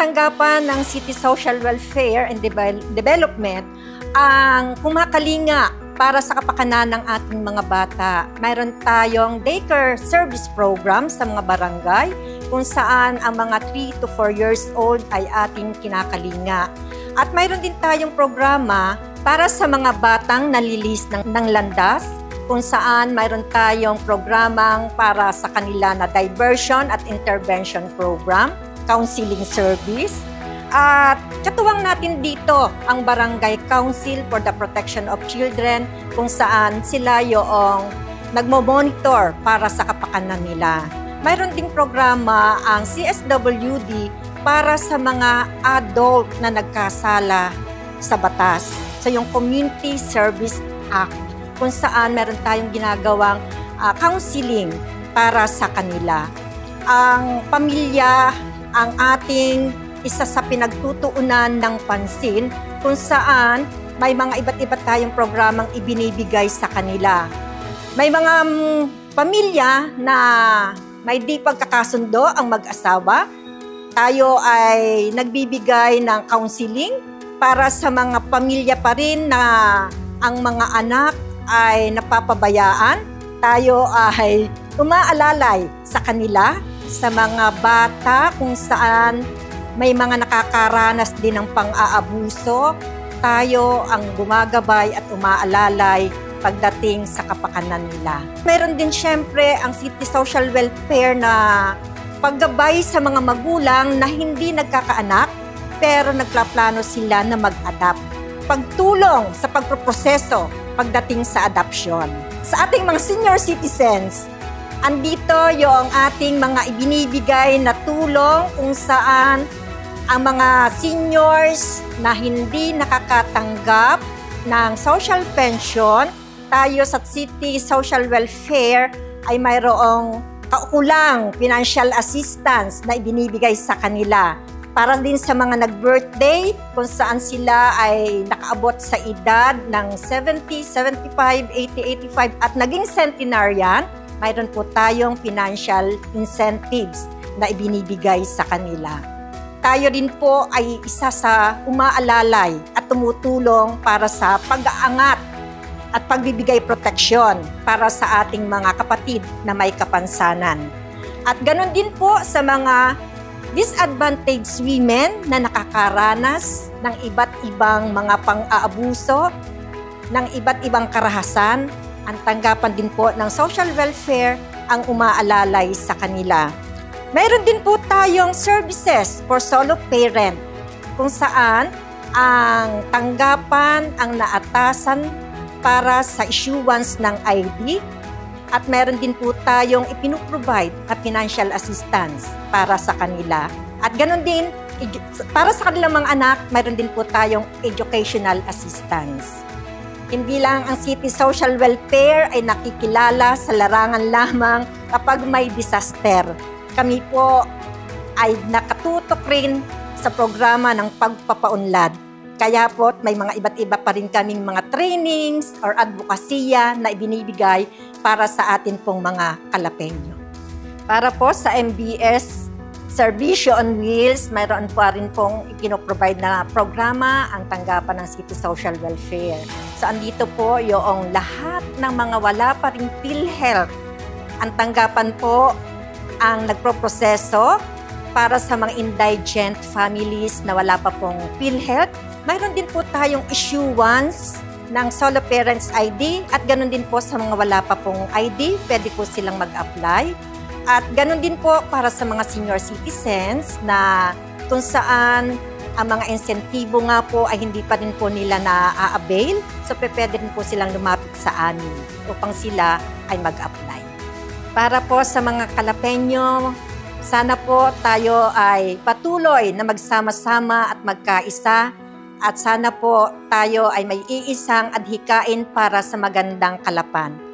tanggapan ng City Social Welfare and Development ang kumakalinga para sa kapakanan ng ating mga bata. Mayroon tayong daycare service program sa mga barangay kung saan ang mga 3 to 4 years old ay ating kinakalinga. At mayroon din tayong programa para sa mga batang nalilis ng landas kung saan mayroon tayong programang para sa kanila na diversion at intervention program, counseling service. At katuwang natin dito ang Barangay Council for the Protection of Children kung saan sila yung nagmo-monitor para sa kapakanan nila. Mayroon ding programa ang CSWD para sa mga adult na nagkasala sa batas. So yung Community Service Act kung saan meron tayong ginagawang counseling para sa kanila. Ang pamilya ang ating isa sa pinagtutuunan ng pansin kung saan may mga iba't iba tayong programang ibinibigay sa kanila. May mga pamilya na may di pagkakasundo ang mag-asawa. Tayo ay nagbibigay ng counseling para sa mga pamilya pa rin na ang mga anak ay napapabayaan. Tayo ay umaalalay sa kanila, sa mga bata kung saan may mga nakakaranas din ng pang-aabuso. Tayo ang gumagabay at umaalalay pagdating sa kapakanan nila. Meron din siyempre ang City Social Welfare na paggabay sa mga magulang na hindi nagkakaanak pero nagplaplano sila na mag-adapt. Pagtulong sa pagproproseso pagdating sa adoption. Sa ating mga senior citizens, andito yung ating mga ibinibigay na tulong kung saan ang mga seniors na hindi nakakatanggap ng social pension, tayo sa City Social Welfare ay mayroong kaukulang financial assistance na ibinibigay sa kanila. Para din sa mga nag-birthday, kung saan sila ay nakaabot sa edad ng 70, 75, 80, 85 at naging centenarian, mayroon po tayong financial incentives na ibinibigay sa kanila. Tayo rin po ay isa sa umaalalay at tumutulong para sa pag-aangat at pagbibigay proteksyon para sa ating mga kapatid na may kapansanan. At ganoon din po sa mga disadvantaged women na nakakaranas ng iba't ibang mga pang-aabuso, ng iba't ibang karahasan, ang tanggapan din po ng social welfare ang umaalalay sa kanila. Mayroon din po tayong services for solo parent kung saan ang tanggapan ang naatasan para sa issuance ng ID at mayroon din po tayong ipinuprovide na financial assistance para sa kanila. At ganoon din, para sa kanilang mga anak, mayroon din po tayong educational assistance. Hindi lang ang City Social Welfare ay nakikilala sa larangan lamang kapag may disaster. Kami po ay nakatutok rin sa programa ng pagpapaunlad. Kaya po may mga iba't iba pa rin kaming mga trainings or advokasya na ibinibigay para sa atin pong mga Kalapeño. Para po sa MBS Servicio on Wheels, mayroon pa rin pong ipinoprovide na programa ang tanggapan ng City Social Welfare. So andito po yung lahat ng mga wala pa rin PhilHealth. Ang tanggapan po ang nagproproseso para sa mga indigent families na wala pa pong PhilHealth. Mayroon din po tayong issuance ng solo parents ID at ganoon din po sa mga wala pa pong ID, pwede po silang mag-apply. At ganoon din po para sa mga senior citizens na kung saan ang mga insentibo nga po ay hindi pa rin po nila na-avail, so pwede rin po silang lumapit sa amin upang sila ay mag-apply. Para po sa mga Kalapeño, sana po tayo ay patuloy na magsama-sama at magkaisa at sana po tayo ay may iisang adhikain para sa magandang Kalapan.